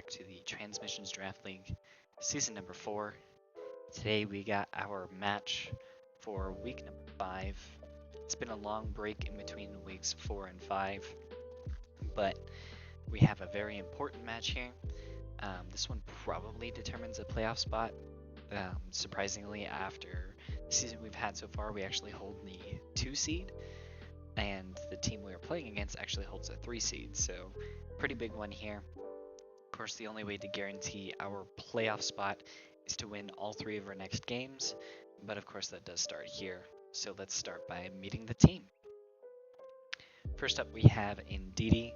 back to the Transmissions Draft League, season number 4. Today we got our match for week number 5. It's been a long break in between weeks 4 and 5, but we have a very important match here. This one probably determines a playoff spot. Surprisingly, after the season we've had so far, we actually hold the 2 seed, and the team we are playing against actually holds a 3 seed, so pretty big one here. Of course, the only way to guarantee our playoff spot is to win all 3 of our next games, but of course that does start here. So let's start by meeting the team. First up, we have Ndidi.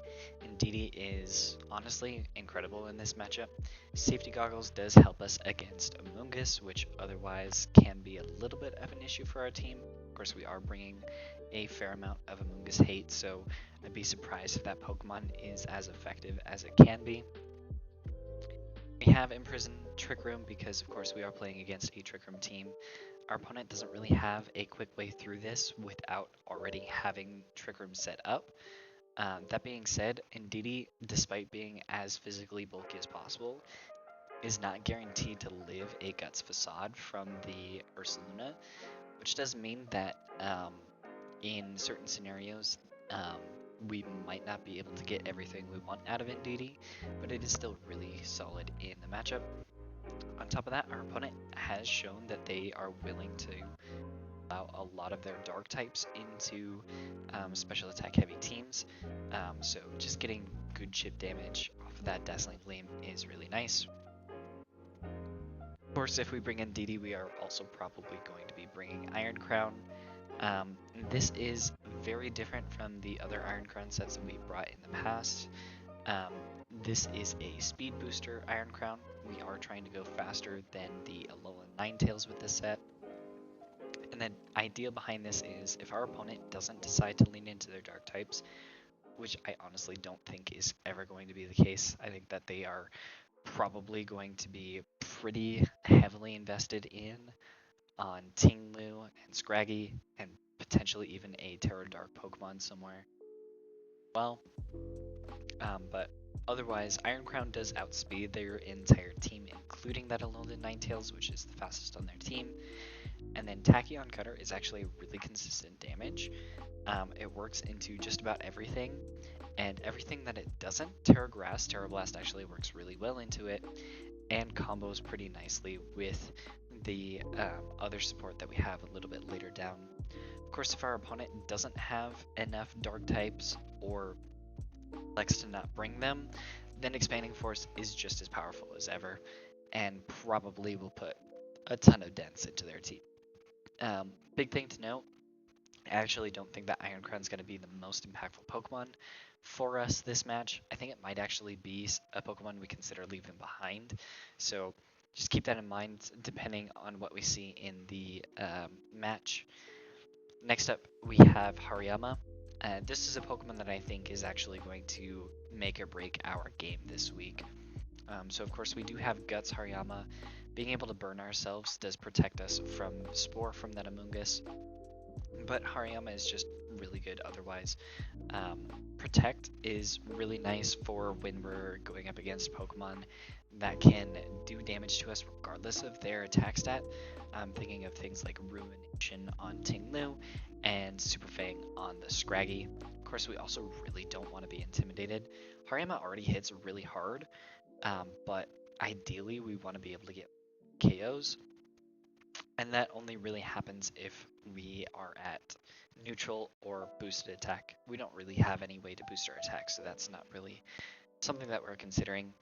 Ndidi is honestly incredible in this matchup. Safety Goggles does help us against Among Us, which otherwise can be a little bit of an issue for our team. Of course, we are bringing a fair amount of Among Us hate, so I'd be surprised if that Pokemon is as effective as it can be. We have Imprison Trick Room because, of course, we are playing against a Trick Room team. Our opponent doesn't really have a quick way through this without already having Trick Room set up. That being said, Ndidi, despite being as physically bulky as possible, is not guaranteed to live a Guts Facade from the Ursaluna, which does mean that in certain scenarios, we might not be able to get everything we want out of Ndidi, but it is still really solid in the matchup. On top of that, our opponent has shown that they are willing to allow a lot of their dark types into special attack heavy teams, so just getting good chip damage off of that Dazzling Gleam is really nice. Of course, if we bring in Ndidi, we are also probably going to be bringing Iron Crown. This is very different from the other Iron Crown sets that we brought in the past. This is a speed booster Iron Crown. We are trying to go faster than the Alolan Ninetales with this set. And the idea behind this is if our opponent doesn't decide to lean into their dark types, which I honestly don't think is ever going to be the case. I think that they are probably going to be pretty heavily invested on Tinglu and Scraggy, and potentially even a Terra Dark Pokemon somewhere. Well, but otherwise, Iron Crown does outspeed their entire team, including that Alolan Ninetales, which is the fastest on their team. And then Tachyon Cutter is actually really consistent damage. It works into just about everything, and everything that it doesn't, Terra Grass, Terra Blast actually works really well into it, and combos pretty nicely with the other support that we have a little bit later down. Of course, if our opponent doesn't have enough dark types or likes to not bring them, then Expanding Force is just as powerful as ever and probably will put a ton of dents into their team. Big thing to note, I actually don't think that Iron Crown is going to be the most impactful Pokemon for us this match. I think it might actually be a Pokemon we consider leaving behind, so just keep that in mind depending on what we see in the match. Next up, we have Hariyama. This is a Pokemon that I think is actually going to make or break our game this week. So of course we do have Guts Hariyama. Being able to burn ourselves does protect us from Spore from that Among Us, but Hariyama is just really good otherwise. Protect is really nice for when we're going up against Pokemon that can do damage to us regardless of their attack stat. I'm thinking of things like Ruination on Tinglu and Super Fang on the Scraggy. Of course, we also really don't want to be intimidated. Hariyama already hits really hard, but ideally we want to be able to get KOs, and that only really happens if we are at neutral or boosted attack. We don't really have any way to boost our attack, so that's not really something that we're considering.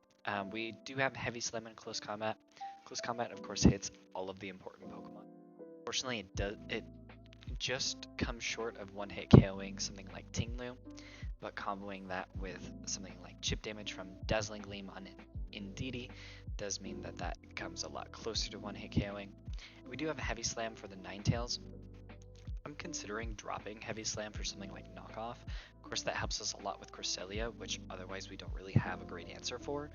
We do have Heavy Slam in Close Combat. Close Combat, of course, hits all of the important Pokemon. Fortunately, it just comes short of one-hit KOing something like Tinglu, but comboing that with something like chip damage from Dazzling Gleam on Ndidi does mean that that comes a lot closer to one-hit KOing. We do have a Heavy Slam for the Ninetales. I'm considering dropping Heavy Slam for something like Knockoff. Of course, that helps us a lot with Cresselia, which otherwise we don't really have a great answer for.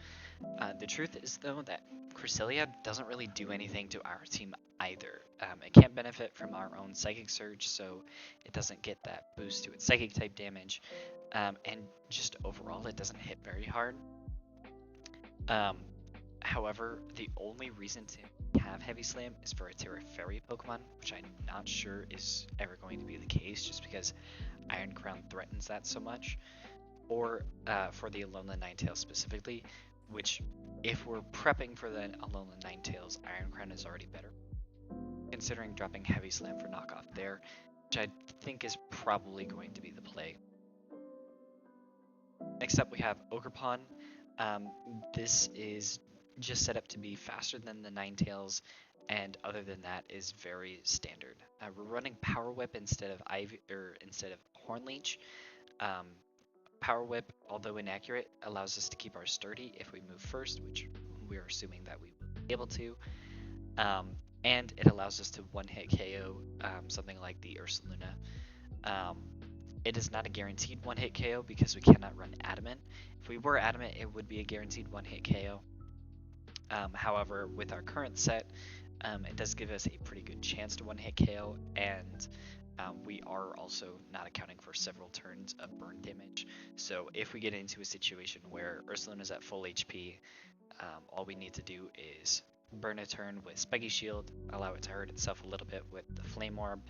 The truth is, though, that Cresselia doesn't really do anything to our team either. It can't benefit from our own Psychic Surge, so it doesn't get that boost to its Psychic type damage, and just overall it doesn't hit very hard. Um, However, the only reason to have Heavy Slam is for a Terra Fairy Pokemon, which I'm not sure is ever going to be the case just because Iron Crown threatens that so much. Or for the Alolan Ninetales specifically, which if we're prepping for the Alolan Ninetales, Iron Crown is already better, considering dropping Heavy Slam for knockoff there, which I think is probably going to be the play. Next up, we have Ogerpon. This is just set up to be faster than the Ninetales, and other than that, is very standard. We're running Power Whip instead of Horn Leech. Um, Power Whip, although inaccurate, allows us to keep our sturdy if we move first, which we're assuming that we will be able to. Um, and it allows us to one-hit KO something like the Ursaluna. Um, it is not a guaranteed one-hit KO because we cannot run Adamant. If we were Adamant, it would be a guaranteed one-hit KO. However, with our current set, it does give us a pretty good chance to one-hit KO, and we are also not accounting for several turns of burn damage. So if we get into a situation where Ursaluna is at full HP, all we need to do is burn a turn with Spiky Shield, allow it to hurt itself a little bit with the Flame Orb,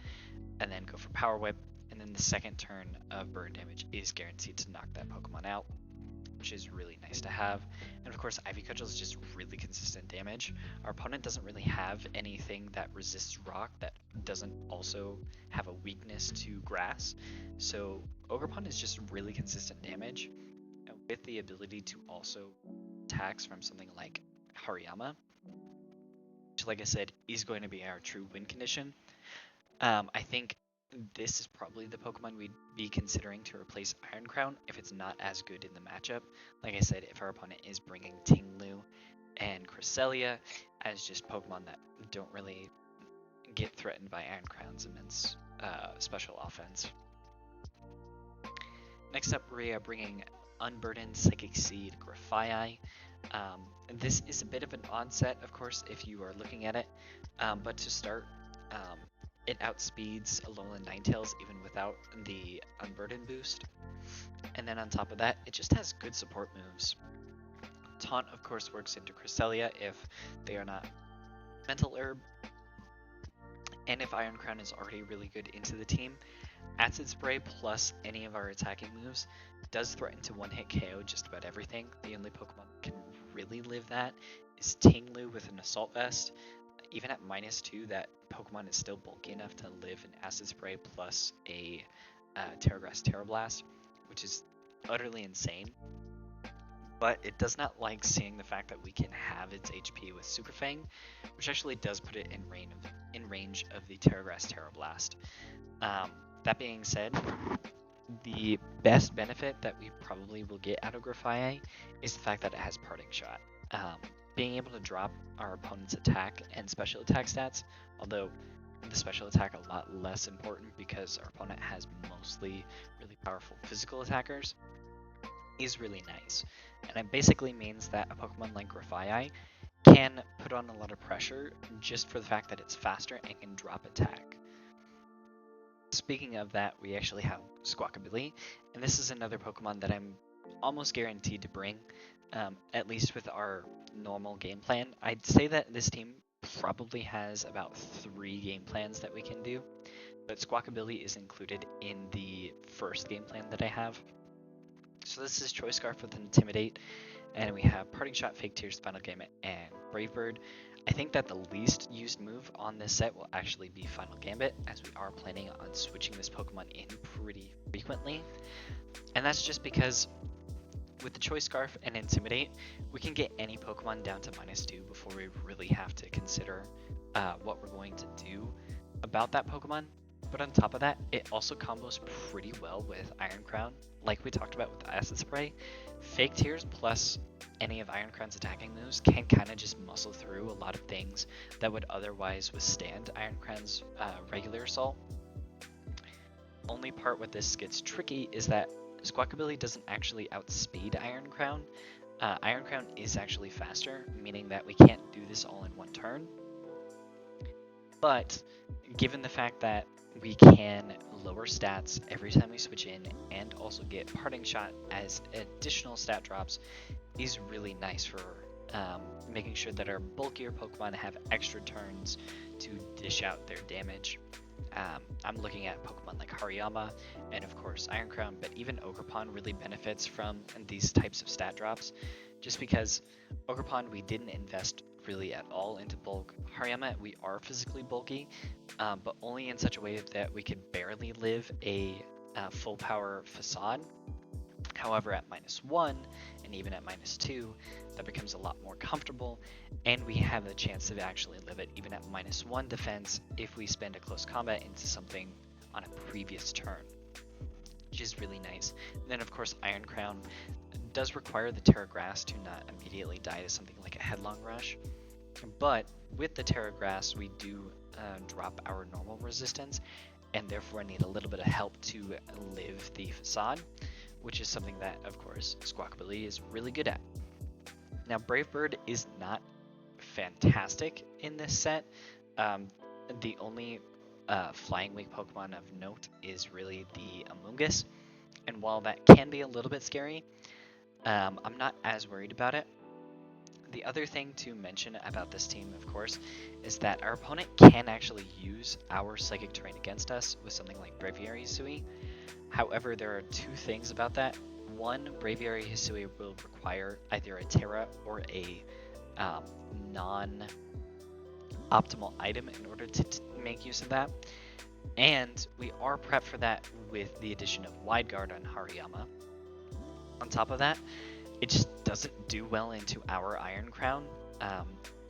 and then go for Power Whip, and then the second turn of burn damage is guaranteed to knock that Pokemon out, which is really nice to have. And of course, Ivy Cudgel is just really consistent damage. Our opponent doesn't really have anything that resists rock that doesn't also have a weakness to grass. So Ogerpon is just really consistent damage, with the ability to also attacks from something like Hariyama, which, like I said, is going to be our true win condition. I think this is probably the Pokemon we'd be considering to replace Iron Crown if it's not as good in the matchup. Like I said, if our opponent is bringing Tinglu and Cresselia as just Pokemon that don't really get threatened by Iron Crown's immense special offense. Next up, we are bringing Unburdened, Psychic Seed, Grafaiai. This is a bit of an onset, of course, if you are looking at it, but to start, it outspeeds Alolan Ninetales even without the Unburdened boost. And then on top of that, it just has good support moves. Taunt, of course, works into Cresselia if they are not Mental Herb. And if Iron Crown is already really good into the team, Acid Spray plus any of our attacking moves does threaten to one-hit KO just about everything. The only Pokemon that can really live that is Tinglu with an Assault Vest. Even at -2, that Pokemon is still bulky enough to live an Acid Spray plus a Terra Grass Terra Blast, which is utterly insane. But it does not like seeing the fact that we can have its HP with Super Fang, which actually does put it in range of the Terra Grass Terra Blast. That being said, the best benefit that we probably will get out of Grafaiai is the fact that it has Parting Shot. Being able to drop our opponent's attack and special attack stats, although the special attack a lot less important because our opponent has mostly really powerful physical attackers, is really nice. And it basically means that a Pokemon like Grafaiai can put on a lot of pressure just for the fact that it's faster and can drop attack. Speaking of that, we actually have Squawkabilly, and this is another Pokemon that I'm almost guaranteed to bring, at least with our normal game plan. I'd say that this team probably has about 3 game plans that we can do, but Squawkabilly is included in the first game plan that I have. So this is Choice Scarf with Intimidate, and we have Parting Shot, Fake Tears, Final Gambit, and Brave Bird. I think that the least used move on this set will actually be Final Gambit, as we are planning on switching this Pokemon in pretty frequently. And that's just because with the Choice Scarf and Intimidate, we can get any Pokemon down to -2 before we really have to consider what we're going to do about that Pokemon. But on top of that, it also combos pretty well with Iron Crown, like we talked about with the Acid Spray. Fake Tears plus any of Iron Crown's attacking moves can kind of just muscle through a lot of things that would otherwise withstand Iron Crown's regular assault. Only part where this gets tricky is that Squawkabilly doesn't actually outspeed Iron Crown. Iron Crown is actually faster, meaning that we can't do this all in one turn. But given the fact that we can lower stats every time we switch in and also get Parting Shot as additional stat drops is really nice for making sure that our bulkier Pokemon have extra turns to dish out their damage. I'm looking at Pokemon like Hariyama and of course Iron Crown, but even Ogerpon really benefits from these types of stat drops, just because Ogerpon we didn't invest really at all into bulk. Hariyama we are physically bulky, but only in such a way that we could barely live a full power facade. However, at -1 and even at -2, that becomes a lot more comfortable, and we have the chance to actually live it even at -1 defense if we spend a close combat into something on a previous turn, which is really nice. And then, of course, Iron Crown does require the Terra Grass to not immediately die to something like a Headlong Rush, but with the Terra Grass, we do drop our normal resistance, and therefore need a little bit of help to live the facade, which is something that, of course, Squawkabilly is really good at. Now, Brave Bird is not fantastic in this set. The only flying weak Pokemon of note is really the Amoonguss, and while that can be a little bit scary, I'm not as worried about it. The other thing to mention about this team, of course, is that our opponent can actually use our Psychic Terrain against us with something like Braviary Hisui. However, there are two things about that. One, Braviary Hisui will require either a Terra or a non-optimal item in order to make use of that. And we are prepped for that with the addition of Wide Guard on Hariyama. On top of that, it just doesn't do well into our Iron Crown.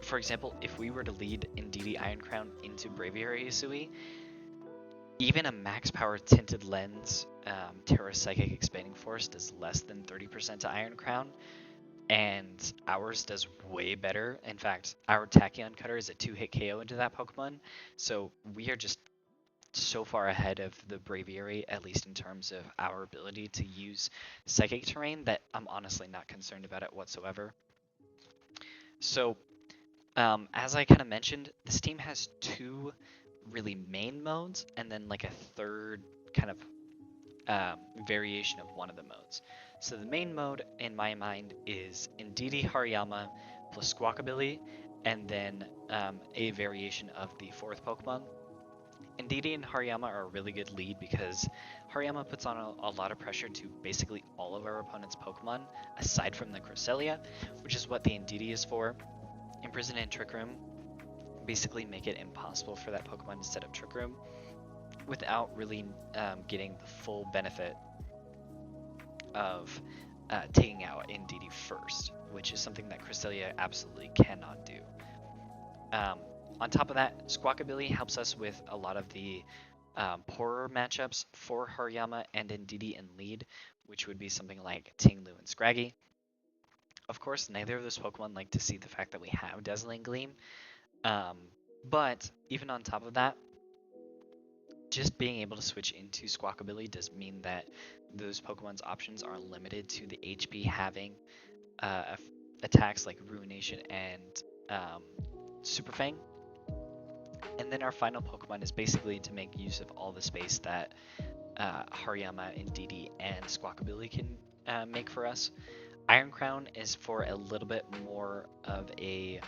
For example, if we were to lead Indeedee Iron Crown into Braviary Hisui, even a max power Tinted Lens Terra Psychic Expanding Force does less than 30% to Iron Crown, and ours does way better. In fact, our Tachyon Cutter is a 2-hit KO into that Pokemon, so we are just so far ahead of the Braviary, at least in terms of our ability to use Psychic Terrain, that I'm honestly not concerned about it whatsoever. So, as I kind of mentioned, this team has two really main modes, and then like a third kind of variation of one of the modes. So the main mode, in my mind, is Indeedee Hariyama plus Squawkabilly, and then a variation of the fourth Pokemon. Indeedee and Hariyama are a really good lead because Hariyama puts on a lot of pressure to basically all of our opponent's Pokemon, aside from the Cresselia, which is what the Indeedee is for. Imprison and Trick Room basically make it impossible for that Pokemon to set up Trick Room without really getting the full benefit of taking out Indeedee first, which is something that Cresselia absolutely cannot do. On top of that, Squawkabilly helps us with a lot of the poorer matchups for Hariyama and Indeedee in lead, which would be something like Tinglu and Scraggy. Of course, neither of those Pokemon like to see the fact that we have Dazzling Gleam, but even on top of that, just being able to switch into Squawkabilly does mean that those Pokemon's options are limited to the HP having attacks like Ruination and Super Fang. And then our final Pokemon is basically to make use of all the space that Hariyama, Indeedee, and Squawkabilly can make for us. Iron Crown is for a little bit more of a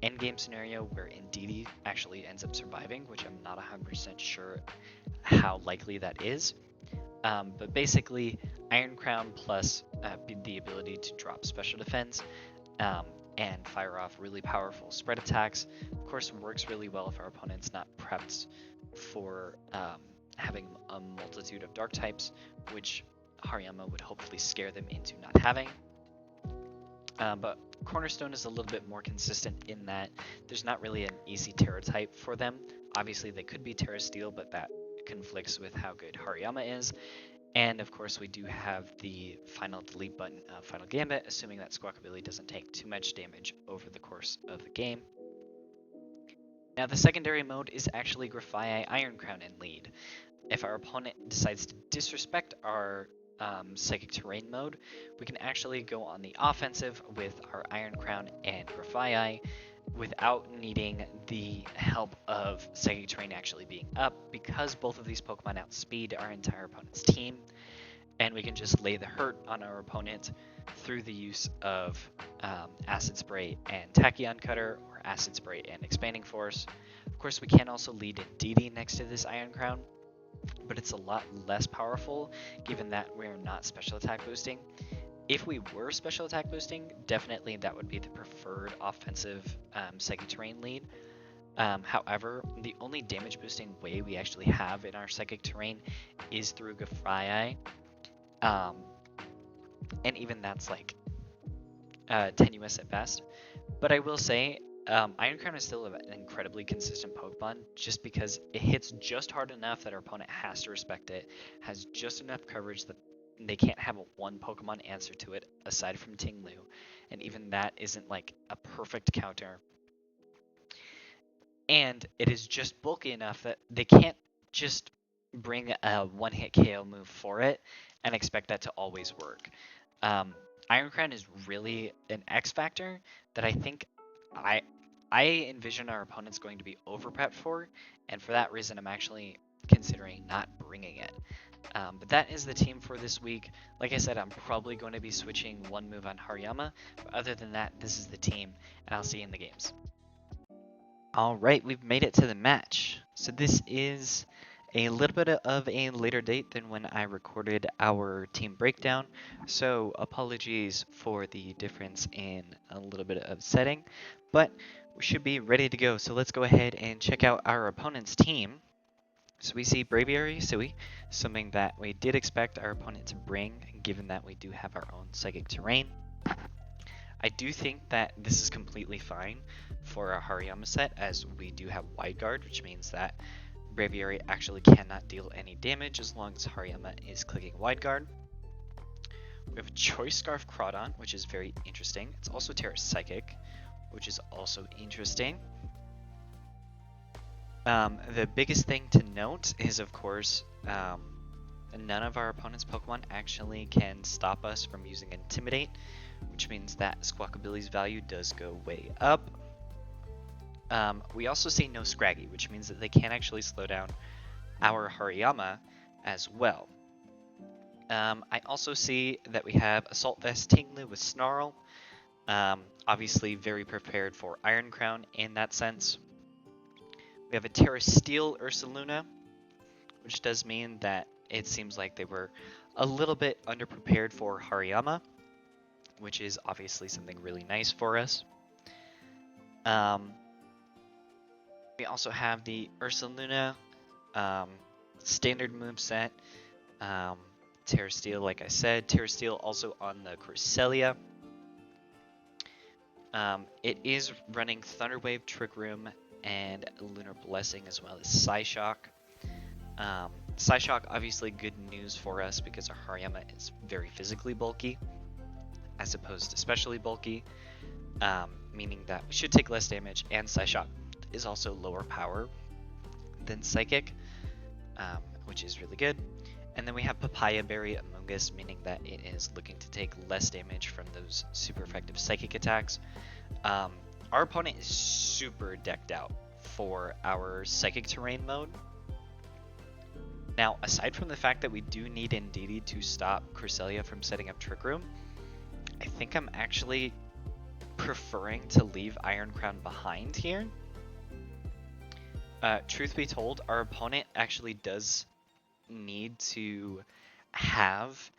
endgame scenario where Indeedee actually ends up surviving, which I'm not 100% sure how likely that is. But basically, Iron Crown plus the ability to drop special defense and fire off really powerful spread attacks, of course, works really well if our opponent's not prepped for having a multitude of dark types, which Hariyama would hopefully scare them into not having. But Cornerstone is a little bit more consistent in that there's not really an easy Terra type for them. Obviously, they could be Terra Steel, but that conflicts with how good Hariyama is. And of course, we do have the final delete button of Final Gambit, assuming that Squawkabilly doesn't take too much damage over the course of the game. Now, the secondary mode is actually Grafaiai Iron Crown in lead. If our opponent decides to disrespect our Psychic Terrain mode, we can actually go on the offensive with our Iron Crown and Grafaiai without needing the help of Psychic Terrain actually being up, because both of these Pokemon outspeed our entire opponent's team. and we can just lay the hurt on our opponent through the use of Acid Spray and Tachyon Cutter, or Acid Spray and Expanding Force. Of course, we can also lead in DD next to this Iron Crown, but it's a lot less powerful given that we're not special attack boosting. If we were special attack boosting, definitely that would be the preferred offensive Psychic Terrain lead. However, the only damage boosting way we actually have in our Psychic Terrain is through Gafrai. And even that's like tenuous at best. But I will say, Iron Crown is still an incredibly consistent Pokemon just because it hits just hard enough that our opponent has to respect it, has just enough coverage that they can't have a one Pokemon answer to it aside from Tinglu, and even that isn't like a perfect counter. And it is just bulky enough that they can't just bring a one-hit KO move for it and expect that to always work. Iron Crown is really an X factor that I think I envision our opponent's going to be over-prepped for, and for that reason I'm actually considering not bringing it. But that is the team for this week. Like I said, I'm probably going to be switching one move on Hariyama, but other than that, this is the team, and I'll see you in the games. Alright, we've made it to the match. So this is a little bit of a later date than when I recorded our team breakdown, so apologies for the difference in a little bit of setting, but we should be ready to go. So let's go ahead and check out our opponent's team. So we see Braviary Sui, something that we did expect our opponent to bring, given that we do have our own Psychic Terrain. I do think that this is completely fine for a Hariyama set, as we do have Wide Guard, which means that Braviary actually cannot deal any damage as long as Hariyama is clicking Wide Guard. We have a Choice Scarf Crawdon, which is very interesting. It's also Terra Psychic, which is also interesting. The biggest thing to note is, of course, none of our opponent's Pokemon actually can stop us from using Intimidate, which means that Squawkabilly's value does go way up. We also see no Scraggy, which means that they can actually slow down our Hariyama as well. I also see that we have Assault Vest Tinglu with Snarl, obviously very prepared for Iron Crown in that sense. We have a Terra Steel Ursaluna, which does mean that it seems like they were a little bit underprepared for Hariyama, which is obviously something really nice for us. We also have the Ursaluna standard moveset. Terra Steel, like I said. Terra Steel also on the Cresselia. It is running Thunder Wave, Trick Room, and Lunar Blessing, as well as Psyshock. Psyshock, obviously good news for us because our Hariyama is very physically bulky, as opposed to especially bulky, meaning that we should take less damage, and Psyshock is also lower power than Psychic, which is really good. And then we have Papaya Berry Among Us, meaning that it is looking to take less damage from those super effective Psychic attacks. Our opponent is super decked out for our Psychic Terrain mode. Now, aside from the fact that we do need Indeedee to stop Cresselia from setting up Trick Room, I think I'm actually preferring to leave Iron Crown behind here. Truth be told, our opponent actually does need to have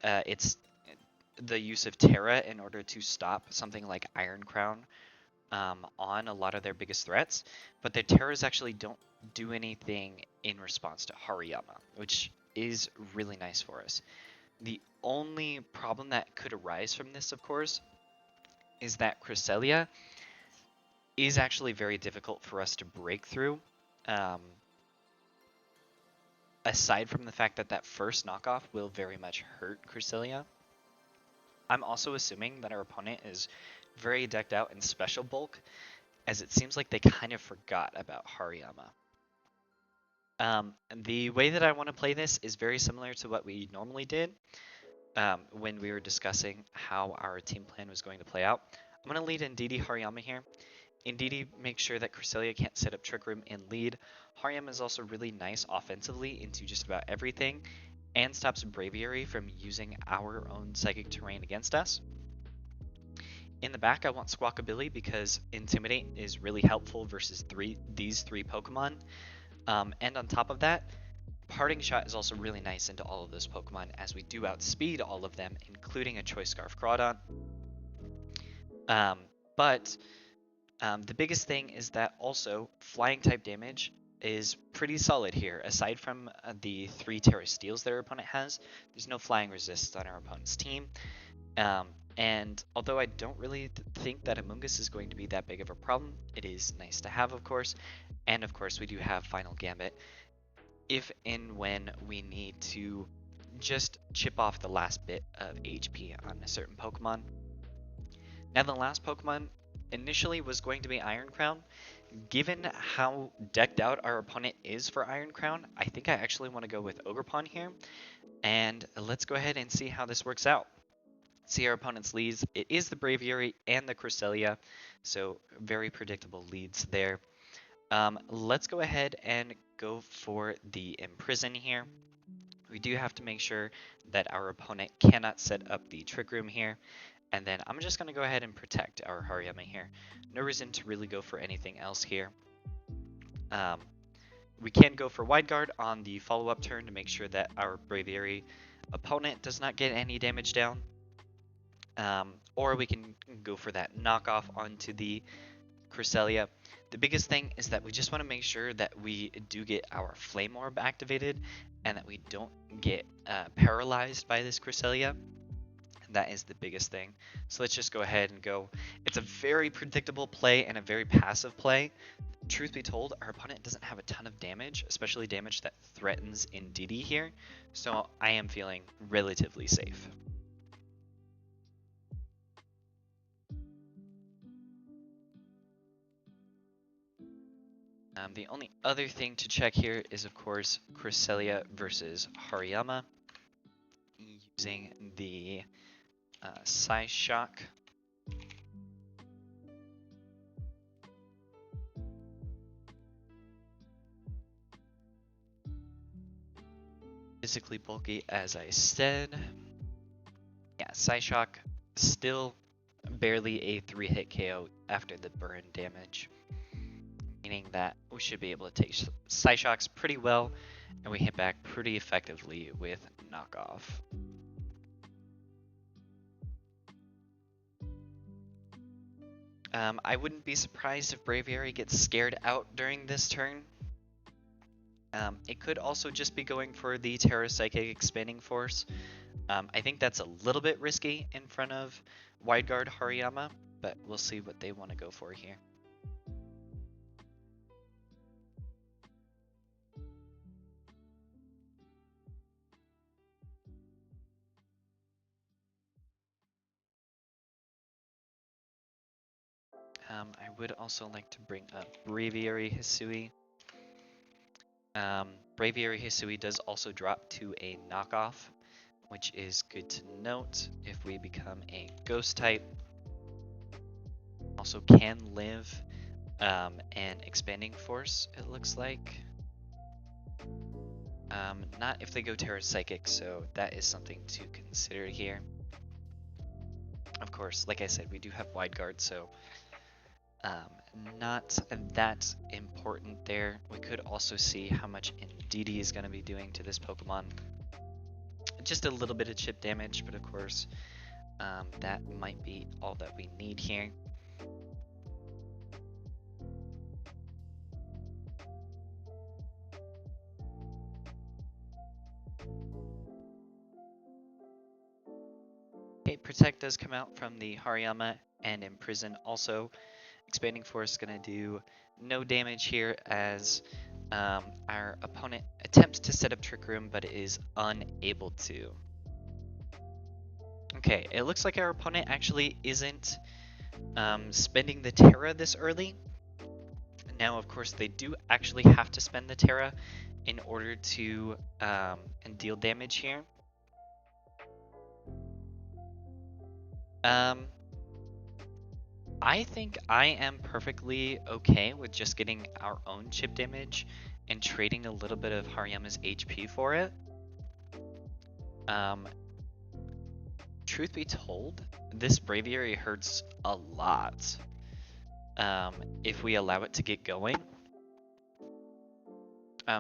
the use of Terra in order to stop something like Iron Crown on a lot of their biggest threats, but their Terras actually don't do anything in response to Hariyama, which is really nice for us. The only problem that could arise from this, of course, is that Cresselia is actually very difficult for us to break through. Aside from the fact that that first knockoff will very much hurt Cresselia, I'm also assuming that our opponent is very decked out in special bulk, as it seems like they kind of forgot about Hariyama. The way that I want to play this is very similar to what we normally did when we were discussing how our team plan was going to play out. I'm going to lead Indeedee Hariyama here. Indeedee makes sure that Cresselia can't set up Trick Room and lead. Hariyama is also really nice offensively into just about everything, and stops Braviary from using our own Psychic Terrain against us. In the back, I want Squawkabilly because Intimidate is really helpful versus these three Pokemon. And on top of that, Parting Shot is also really nice into all of those Pokemon as we do outspeed all of them, including a Choice Scarf Groudon. But the biggest thing is that also Flying type damage is pretty solid here. Aside from the 3 Terra Steels that our opponent has, there's no Flying Resist on our opponent's team. And although I don't really think that Amoonguss is going to be that big of a problem, it is nice to have, of course. And of course, we do have Final Gambit if and when we need to just chip off the last bit of HP on a certain Pokemon. Now, the last Pokemon initially was going to be Iron Crown. Given how decked out our opponent is for Iron Crown, I think I actually want to go with Ogerpon here. And let's go ahead and see how this works out. See our opponent's leads. It is the Braviary and the Cresselia, so very predictable leads there. Let's go ahead and go for the Imprison here. We do have to make sure that our opponent cannot set up the Trick Room here. And then I'm just going to go ahead and protect our Hariyama here. No reason to really go for anything else here. We can go for Wide Guard on the follow-up turn to make sure that our Braviary opponent does not get any damage down. Or we can go for that knockoff onto the Cresselia. The biggest thing is that we just want to make sure that we do get our Flame Orb activated and that we don't get paralyzed by this Cresselia. That is the biggest thing. So let's just go ahead and go. It's a very predictable play and a very passive play. Truth be told, our opponent doesn't have a ton of damage, especially damage that threatens Indeedee here. So I am feeling relatively safe. The only other thing to check here is, of course, Cresselia versus Hariyama using the Psyshock. Physically bulky, as I said. Yeah, Psyshock still barely a 3-hit KO after the burn damage. Meaning that we should be able to take Psyshocks pretty well, and we hit back pretty effectively with knockoff. I wouldn't be surprised if Braviary gets scared out during this turn. It could also just be going for the Terra Psychic Expanding Force. I think that's a little bit risky in front of Wide Guard Hariyama, but we'll see what they want to go for here. I would also like to bring up Braviary Hisui. Braviary Hisui does also drop to a knockoff, which is good to note if we become a ghost type. Also can live an expanding force, it looks like. Not if they go Terra Psychic, so that is something to consider here. Of course, like I said, we do have Wide Guard, so not that important there. We could also see how much Indeedee is going to be doing to this Pokemon. Just a little bit of chip damage, but of course, that might be all that we need here. Okay, Protect does come out from the Hariyama, and Imprison also. Expanding Force is going to do no damage here as our opponent attempts to set up Trick Room, but is unable to. Okay, it looks like our opponent actually isn't spending the Terra this early. Now, of course, they do actually have to spend the Terra in order to deal damage here. I think I am perfectly okay with just getting our own chip damage and trading a little bit of Hariyama's HP for it. Um, truth be told, this Braviary hurts a lot if we allow it to get going.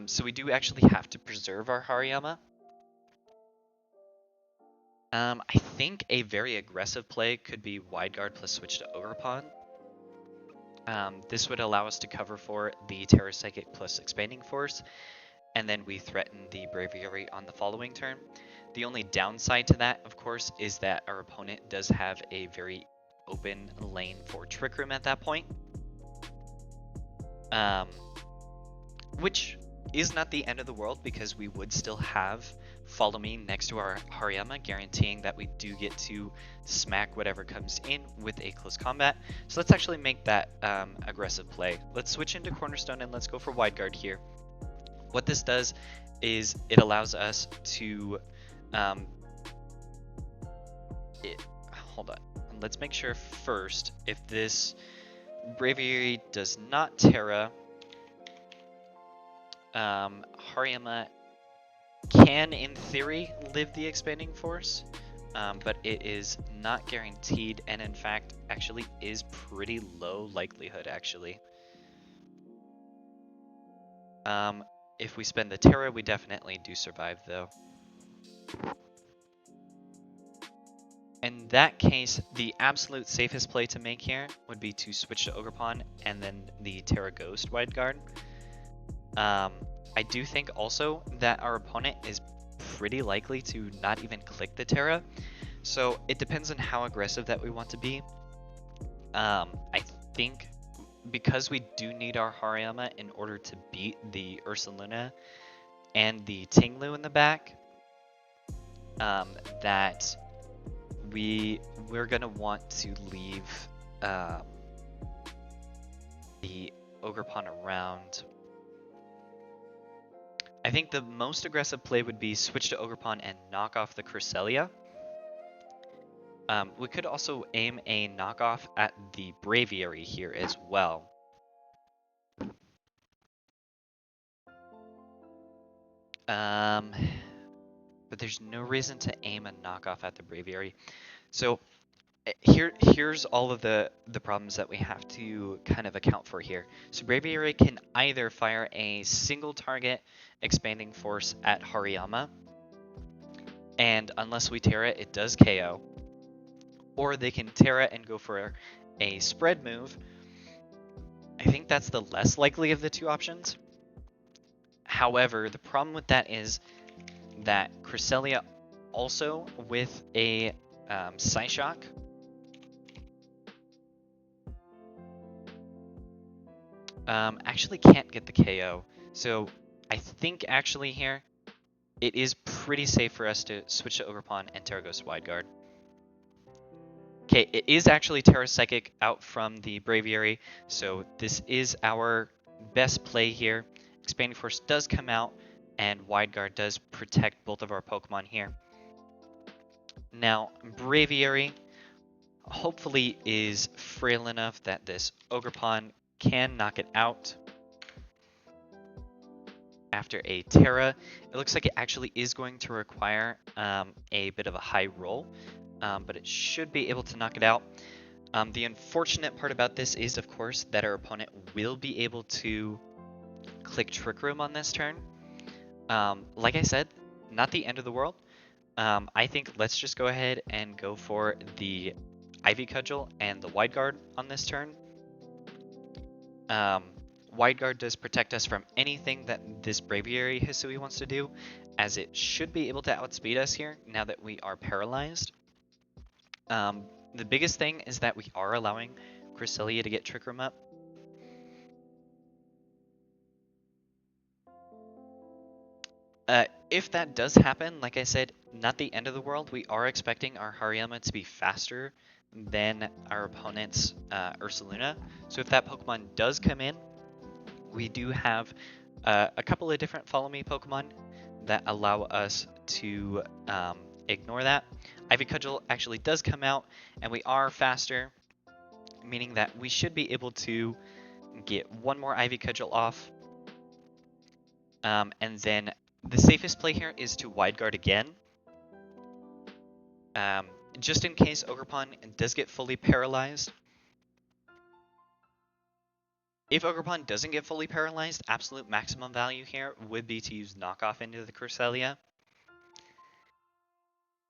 So we do actually have to preserve our Hariyama. I think a very aggressive play could be Wide Guard plus switch to Ogre Pawn. This would allow us to cover for the Terror Psychic plus Expanding Force, and then we threaten the Braviary on the following turn. The only downside to that, of course, is that our opponent does have a very open lane for Trick Room at that point. Which is not the end of the world, because we would still have Follow Me next to our Hariyama, guaranteeing that we do get to smack whatever comes in with a close combat. So let's actually make that aggressive play. Let's switch into Cornerstone and let's go for Wide Guard here. What this does is it allows us to hold on. Let's make sure first if this Braviary does not Terra, Hariyama can, in theory, live the Expanding Force, but it is not guaranteed, and in fact, actually is pretty low likelihood, actually. If we spend the Terra, we definitely do survive, though. In that case, the absolute safest play to make here would be to switch to Ogre Pawn and then the Terra Ghost Wide Guard. I do think also that our opponent is pretty likely to not even click the Terra, so it depends on how aggressive that we want to be. I think because we do need our Hariyama in order to beat the Ursaluna and the Tinglu in the back, that we're gonna want to leave the Ogre Pawn around. I think the most aggressive play would be switch to Ogre Pawn and knock off the Cresselia. We could also aim a knockoff at the Braviary here as well. But there's no reason to aim a knockoff at the Braviary. So here's all of the problems that we have to kind of account for here. So Braviary can either fire a single target Expanding Force at Hariyama, and unless we Terra, it does KO. Or they can Terra and go for a spread move. I think that's the less likely of the two options. However, the problem with that is that Cresselia also with a Psyshock actually can't get the KO. So I think actually here it is pretty safe for us to switch to Ogre Pawn and Terra Ghost Wide Guard. Okay, it is actually Terra Psychic out from the Braviary, so this is our best play here. Expanding Force does come out, and Wide Guard does protect both of our Pokemon here. Now, Braviary hopefully is frail enough that this Ogre Pawn can knock it out. After a Terra, it looks like it actually is going to require a bit of a high roll, but it should be able to knock it out. The unfortunate part about this is, of course, that our opponent will be able to click Trick Room on this turn. Like I said, not the end of the world. I think let's just go ahead and go for the Ivy Cudgel and the Wide Guard on this turn. Wide Guard does protect us from anything that this Braviary Hisui wants to do, as it should be able to outspeed us here now that we are paralyzed. The biggest thing is that we are allowing Cresselia to get Trick Room up. If that does happen, like I said, not the end of the world. We are expecting our Hariyama to be faster than our opponent's Ursaluna. So if that Pokemon does come in, we do have a couple of different Follow Me Pokemon that allow us to ignore that. Ivy Cudgel actually does come out, and we are faster, meaning that we should be able to get one more Ivy Cudgel off. And then the safest play here is to Wide Guard again. Just in case Ogerpon does get fully paralyzed. If Ogerpon doesn't get fully paralyzed, absolute maximum value here would be to use knockoff into the Cresselia.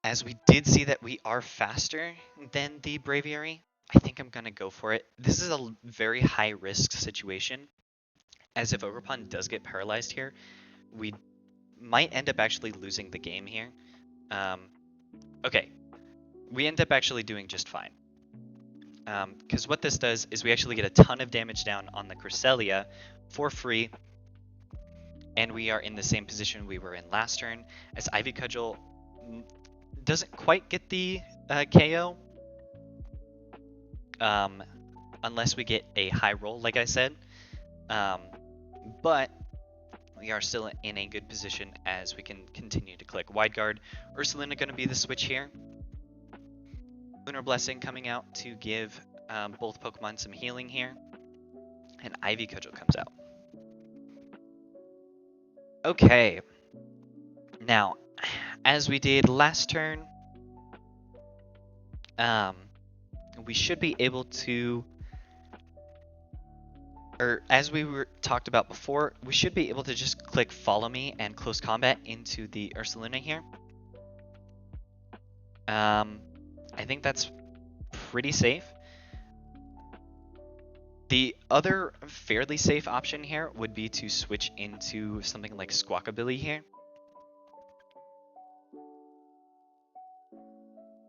As we did see that we are faster than the Braviary, I think I'm going to go for it. This is a very high risk situation, as if Ogerpon does get paralyzed here, we might end up actually losing the game here. Okay, we end up actually doing just fine. Because what this does is we actually get a ton of damage down on the Cresselia for free, and we are in the same position we were in last turn, as Ivy Cudgel doesn't quite get the KO, unless we get a high roll, like I said, but we are still in a good position as we can continue to click Wide Guard. Ursaluna going to be the switch here. Lunar Blessing coming out to give both Pokemon some healing here. And Ivy Cudgel comes out. Okay. Now, as we did last turn, we should be able to, or as we talked about before, we should be able to just click Follow Me and Close Combat into the Ursaluna here. I think that's pretty safe. The other fairly safe option here would be to switch into something like Squawkabilly here.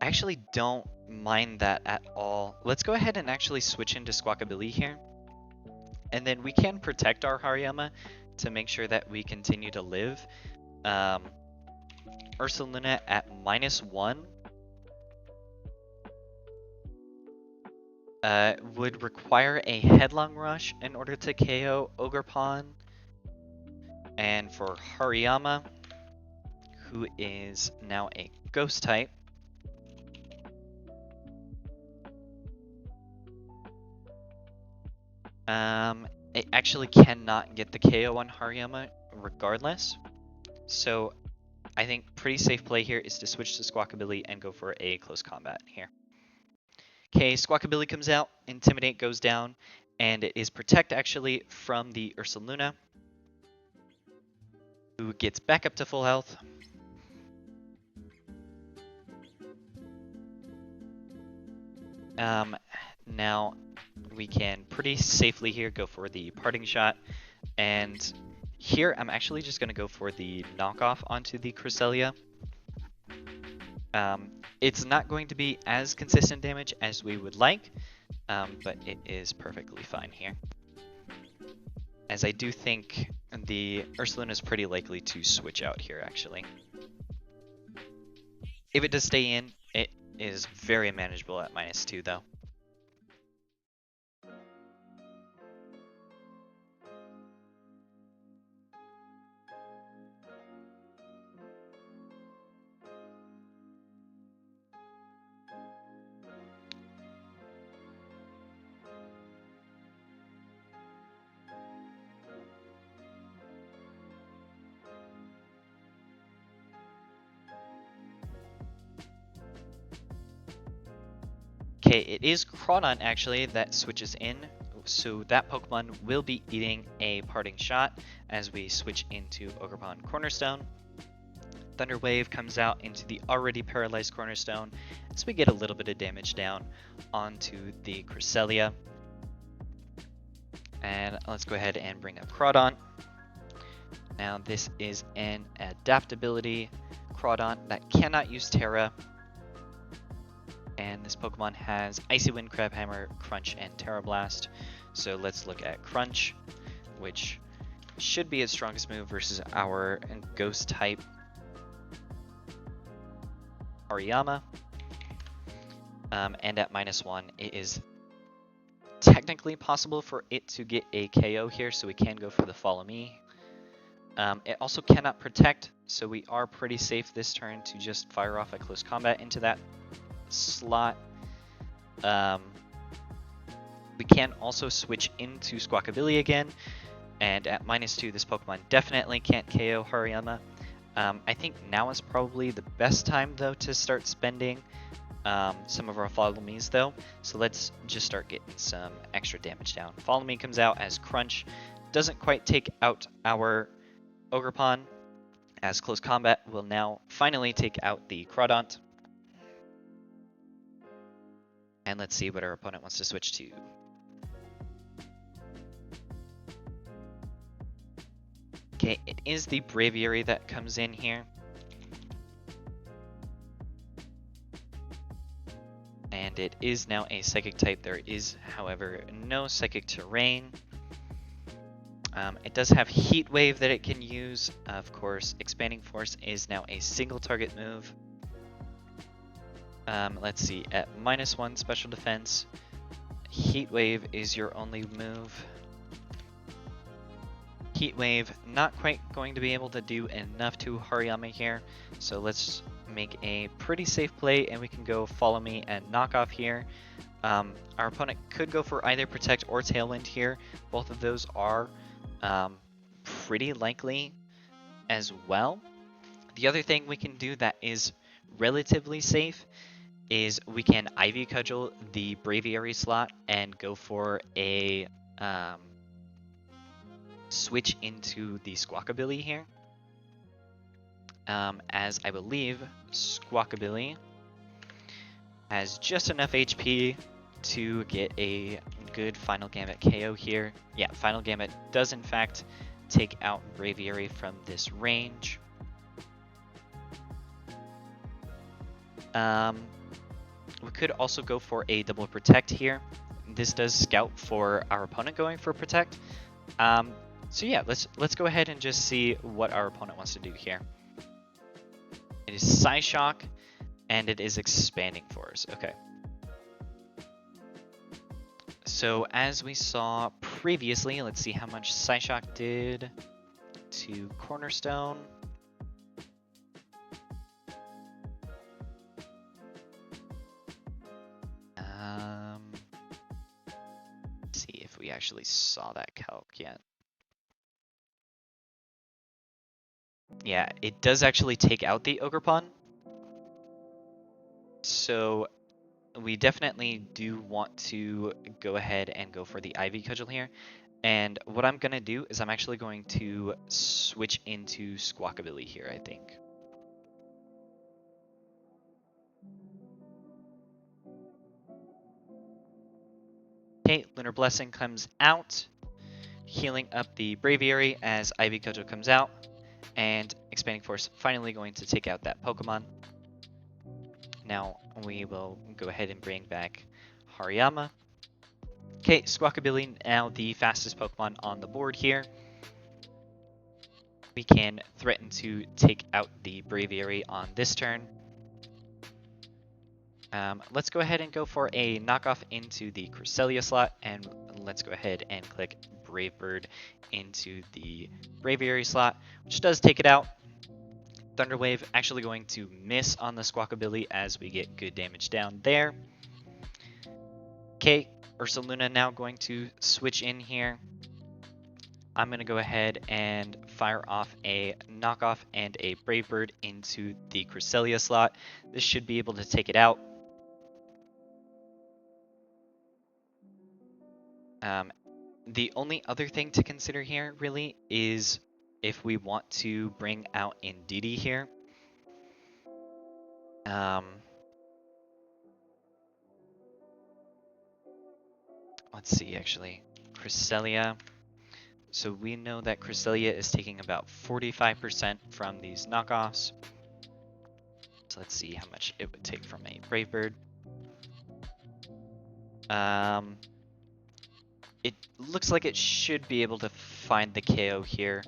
I actually don't mind that at all. Let's go ahead and actually switch into Squawkabilly here. And then we can protect our Hariyama to make sure that we continue to live. Ursaluna at -1 would require a Headlong Rush in order to KO Ogerpon. And for Hariyama, who is now a Ghost type, it actually cannot get the KO on Hariyama regardless. So I think pretty safe play here is to switch to Squawkabilly and go for a close combat here. Okay, Squawkabilly comes out, Intimidate goes down, and it is Protect actually from the Ursaluna, who gets back up to full health. Now we can pretty safely here go for the Parting Shot, and here I'm actually just going to go for the knockoff onto the Cresselia. It's not going to be as consistent damage as we would like, but it is perfectly fine here. As I do think the Ursaluna is pretty likely to switch out here actually. If it does stay in, it is very manageable at -2 though. Okay, it is Crawdon actually that switches in, so that Pokemon will be eating a Parting Shot as we switch into Ogerpon Cornerstone. Thunder Wave comes out into the already paralyzed Cornerstone as we get a little bit of damage down onto the Cresselia. And let's go ahead and bring up Crawdon. Now this is an adaptability Crawdon that cannot use Terra. And this Pokemon has Icy Wind, Crabhammer, Crunch, and Terra Blast. So let's look at Crunch, which should be its strongest move versus our Ghost type Hariyama. And at -1, it is technically possible for it to get a KO here, so we can go for the Follow Me. It also cannot protect, so we are pretty safe this turn to just fire off a close combat into that slot. We can also switch into Squawkabilly again, and at -2 this Pokemon definitely can't KO Hariyama. I think now is probably the best time, though, to start spending some of our Follow Me's, though. So let's just start getting some extra damage down. Follow Me comes out as Crunch. Doesn't quite take out our Ogerpon, as Close Combat will now finally take out the Crawdont. And let's see what our opponent wants to switch to. Okay, it is the Braviary that comes in here. And it is now a Psychic type. There is, however, no Psychic Terrain. It does have Heat Wave that it can use. Of course, Expanding Force is now a single target move. Let's see, at -1 special defense, Heat Wave is your only move. Heat Wave not quite going to be able to do enough to Hariyama here, so let's make a pretty safe play and we can go Follow Me and Knock Off here. Our opponent could go for either Protect or Tailwind here. Both of those are pretty likely as well. The other thing we can do that is relatively safe is we can Ivy Cudgel the Braviary slot and go for a switch into the Squawkabilly here. As I believe Squawkabilly has just enough HP to get a good Final Gambit KO here. Yeah, Final Gambit does in fact take out Braviary from this range. We could also go for a double Protect here. This does scout for our opponent going for Protect. So yeah, let's go ahead and just see what our opponent wants to do here. It is Psyshock, and it is Expanding Force. Okay. So as we saw previously, let's see how much Psyshock did to Cornerstone. Let's see if we actually saw that calc yet. Yeah, it does actually take out the Ogerpon. So we definitely do want to go ahead and go for the Ivy Cudgel here. And what I'm going to do is I'm actually going to switch into Squawkabilly here, I think. Okay, Lunar Blessing comes out, healing up the Braviary as Ivy Cudgel comes out. And Expanding Force finally going to take out that Pokemon. Now we will go ahead and bring back Hariyama. Okay, Squawkabilly now the fastest Pokemon on the board here. We can threaten to take out the Braviary on this turn. Let's go ahead and go for a knockoff into the Cresselia slot, and let's go ahead and click Brave Bird into the Braviary slot, which does take it out. Thunder Wave actually going to miss on the Squawkabilly as we get good damage down there. Okay, Ursaluna now going to switch in here. I'm going to go ahead and fire off a knockoff and a Brave Bird into the Cresselia slot. This should be able to take it out. The only other thing to consider here really is if we want to bring out Indeedee here. Let's see, actually. Cresselia. So we know that Cresselia is taking about 45% from these knockoffs. So let's see how much it would take from a Brave Bird. It looks like it should be able to find the KO here.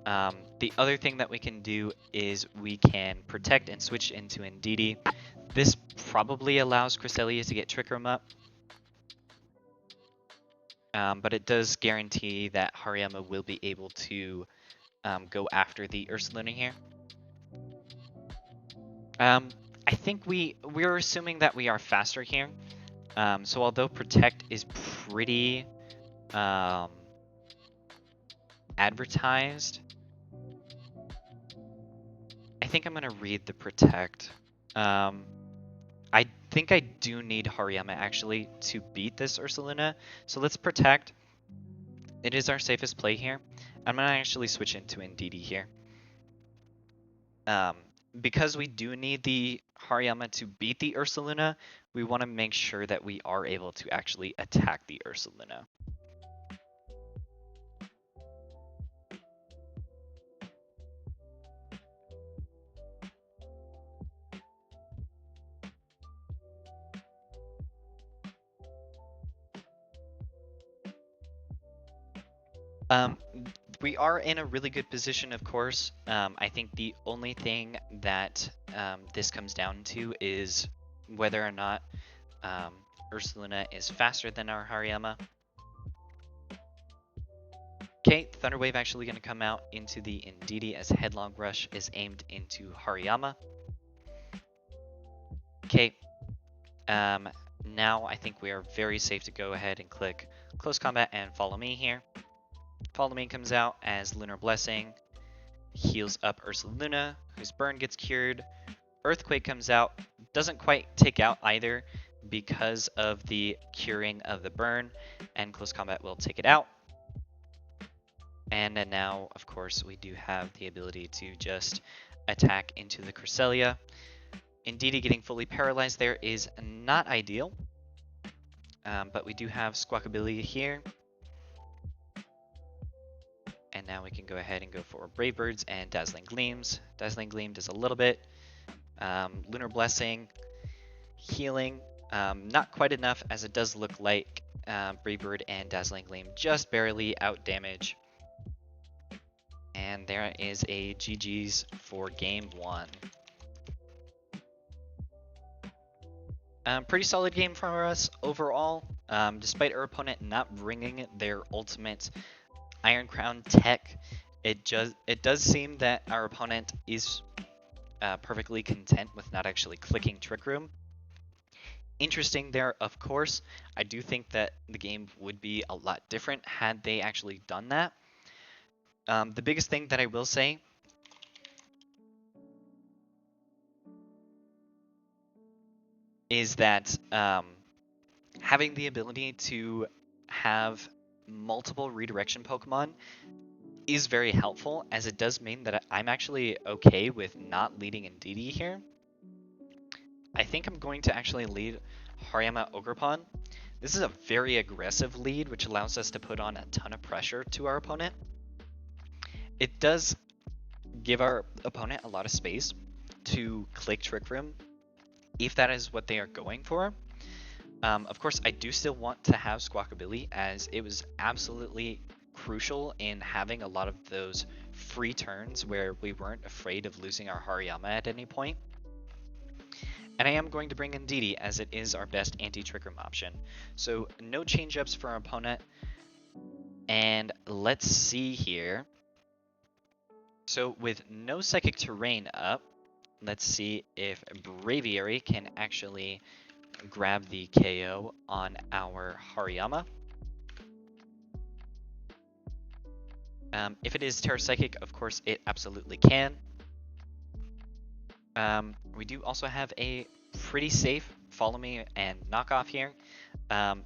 The other thing that we can do is we can protect and switch into Indeedee. This probably allows Cresselia to get Trick Room up. But it does guarantee that Hariyama will be able to go after the Ursaluna here. I think we're assuming that we are faster here. So although Protect is pretty advertised, think I'm going to read the Protect. I think I do need Hariyama actually to beat this Ursaluna. So let's Protect. It is our safest play here. I'm going to actually switch into Indeedee here. Because we do need the Hariyama to beat the Ursaluna, we want to make sure that we are able to actually attack the Ursaluna. We are in a really good position, of course. I think the only thing that this comes down to is whether or not Ursaluna is faster than our Hariyama. Okay, Thunder Wave actually going to come out into the Indeedee as Headlong Rush is aimed into Hariyama. Okay, now I think we are very safe to go ahead and click Close Combat and Follow Me here. Follow Me comes out as Lunar Blessing, heals up Ursaluna, whose burn gets cured. Earthquake comes out, doesn't quite take out either because of the curing of the burn, and Close Combat will take it out. And then now, of course, we do have the ability to just attack into the Cresselia. Indeedee getting fully paralyzed there is not ideal, but we do have Squawkabilly here. And now we can go ahead and go for Brave Birds and Dazzling Gleams. Dazzling Gleam does a little bit. Lunar Blessing, healing, not quite enough as it does look like Brave Bird and Dazzling Gleam just barely out damage. And there is a GG's for game 1. Pretty solid game for us overall, despite our opponent not bringing their ultimate Iron Crown tech. It does seem that our opponent is perfectly content with not actually clicking Trick Room. Interesting there, of course. I do think that the game would be a lot different had they actually done that. The biggest thing that I will say is that having the ability to have multiple redirection Pokemon is very helpful, as it does mean that I'm actually okay with not leading Indeedee here. I think I'm going to actually lead Hariyama Ogerpon. This is a very aggressive lead, which allows us to put on a ton of pressure to our opponent. It does give our opponent a lot of space to click Trick Room, if that is what they are going for. Of course, I do still want to have Squawkabilly, as it was absolutely crucial in having a lot of those free turns where we weren't afraid of losing our Hariyama at any point. And I am going to bring Indeedee, as it is our best anti-Trick Room option. So no change-ups for our opponent. And let's see here. So with no Psychic Terrain up, let's see if Braviary can actually grab the KO on our Hariyama. If it is Terra Psychic, of course, it absolutely can. We do also have a pretty safe Follow Me and Knockoff here.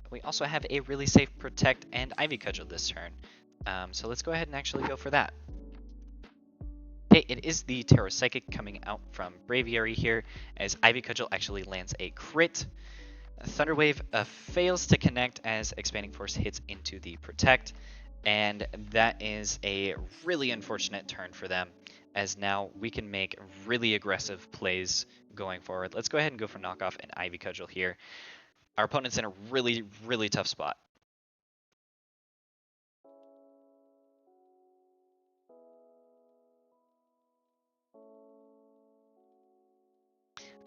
We also have a really safe Protect and Ivy Cudgel this turn. So let's go ahead and actually go for that. Okay, it is the Terra Psychic coming out from Braviary here, as Ivy Cudgel actually lands a crit. Thunder Wave fails to connect as Expanding Force hits into the Protect, and that is a really unfortunate turn for them, as now we can make really aggressive plays going forward. Let's go ahead and go for Knockoff and Ivy Cudgel here. Our opponent's in a really, really tough spot.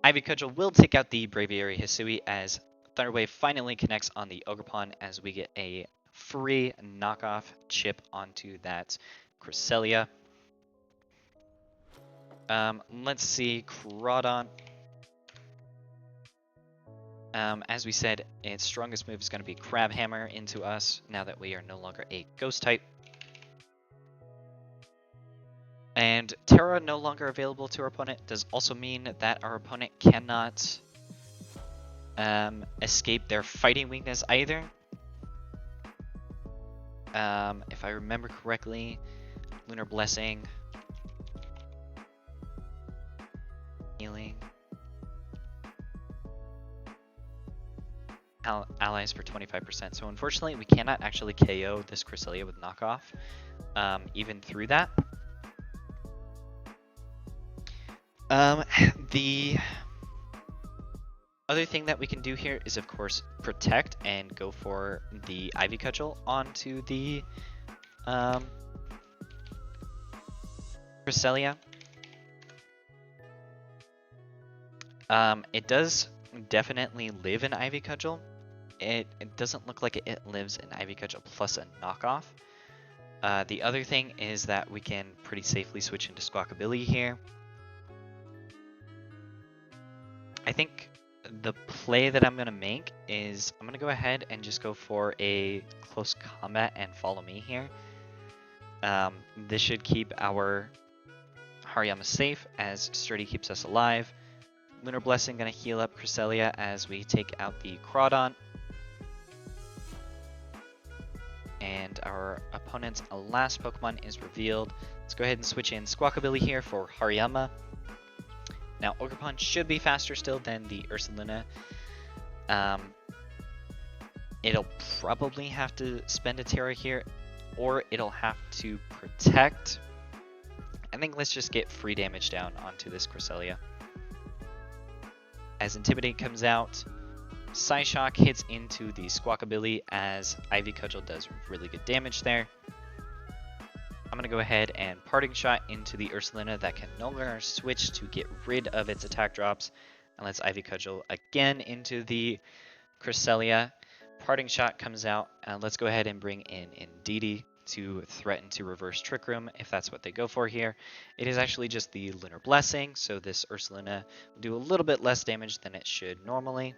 Ivy Cudgel will take out the Braviary Hisui as Thunder Wave finally connects on the Ogerpon, as we get a free knockoff chip onto that Cresselia. Let's see, Crawdon. As we said, its strongest move is going to be Crab Hammer into us, now that we are no longer a Ghost type. And Terra no longer available to our opponent does also mean that our opponent cannot escape their fighting weakness either. If I remember correctly, Lunar Blessing, healing, allies for 25%. So unfortunately, we cannot actually KO this Cresselia with knockoff, even through that. The other thing that we can do here is, of course, protect and go for the Ivy Cudgel onto the Cresselia. It does definitely live in Ivy Cudgel. It doesn't look like it lives in Ivy Cudgel plus a knockoff. The other thing is that we can pretty safely switch into Squawkabilly here. I think the play that I'm going to make is I'm going to go ahead and just go for a close combat and follow me here. This should keep our Hariyama safe as Sturdy keeps us alive. Lunar Blessing going to heal up Cresselia as we take out the Crawdon. And our opponent's last Pokemon is revealed. Let's go ahead and switch in Squawkabilly here for Hariyama. Now, Ogerpon should be faster still than the Ursaluna. It'll probably have to spend a Terra here, or it'll have to protect. I think let's just get free damage down onto this Cresselia. As Intimidate comes out, Psyshock hits into the Squawkabilly as Ivy Cudgel does really good damage there. I'm going to go ahead and Parting Shot into the Ursaluna that can no longer switch to get rid of its attack drops. And let's Ivy Cudgel again into the Cresselia. Parting Shot comes out. Let's go ahead and bring in Indeedee to threaten to reverse Trick Room if that's what they go for here. It is actually just the Lunar Blessing, so this Ursaluna will do a little bit less damage than it should normally.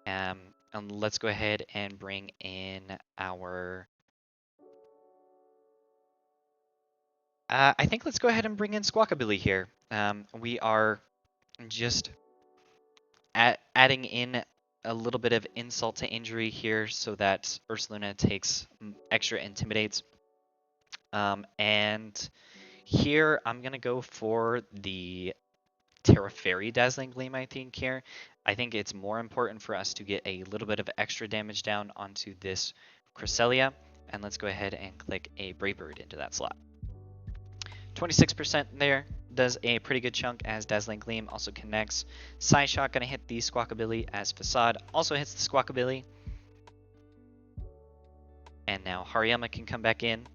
And let's go ahead and bring in our... I think let's go ahead and bring in Squawkabilly here. We are just adding in a little bit of insult to injury here so that Ursaluna takes extra Intimidates. And here I'm going to go for the Terra Fairy Dazzling Gleam, I think here. I think it's more important for us to get a little bit of extra damage down onto this Cresselia. And let's go ahead and click a Brave Bird into that slot. 26% there does a pretty good chunk as Dazzling Gleam also connects. Psyshock going to hit the Squawkabilly as Facade also hits the Squawkabilly. And now Hariyama can come back in.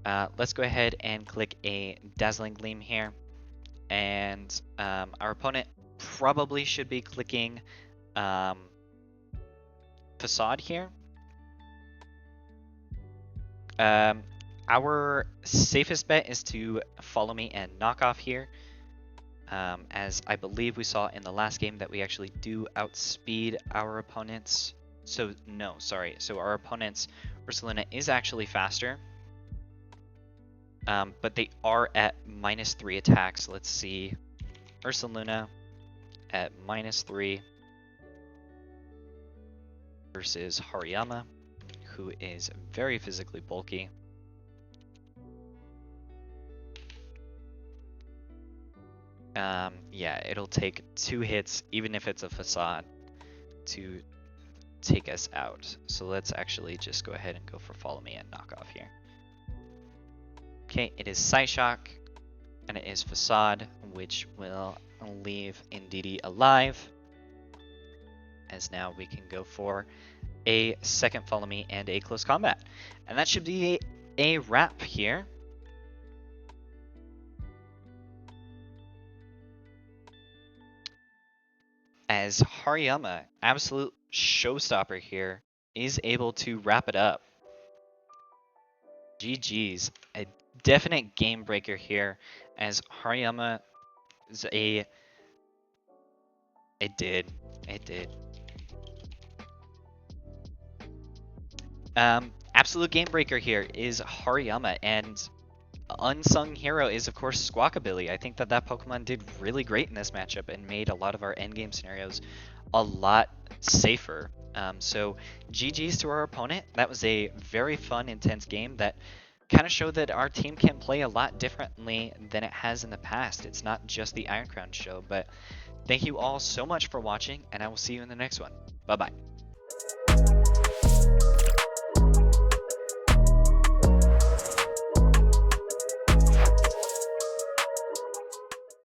Let's go ahead and click a Dazzling Gleam here. And our opponent probably should be clicking Facade here. Our safest bet is to follow me and knock off here, as I believe we saw in the last game that we actually do outspeed our opponents. So our opponent's Ursaluna is actually faster, but they are at -3 attacks. Let's see, Ursaluna at -3 versus Hariyama, who is very physically bulky. Yeah, it'll take 2 hits, even if it's a Facade, to take us out. So let's actually just go ahead and go for Follow Me and knock off here. Okay, it is Psyshock, and it is Facade, which will leave Indeedee alive. As now we can go for a second Follow Me and a Close Combat. And that should be a wrap here. As Hariyama, absolute showstopper here, is able to wrap it up. GG's. A definite game breaker here, as Hariyama is a... It did. absolute game breaker here is Hariyama, and unsung hero is, of course, Squawkabilly. I think that Pokemon did really great in this matchup and made a lot of our endgame scenarios a lot safer. So GG's to our opponent. That was a very fun, intense game that kind of showed that our team can play a lot differently than it has in the past. It's not just the Iron Crown show, but thank you all so much for watching, and I will see you in the next one. Bye-bye.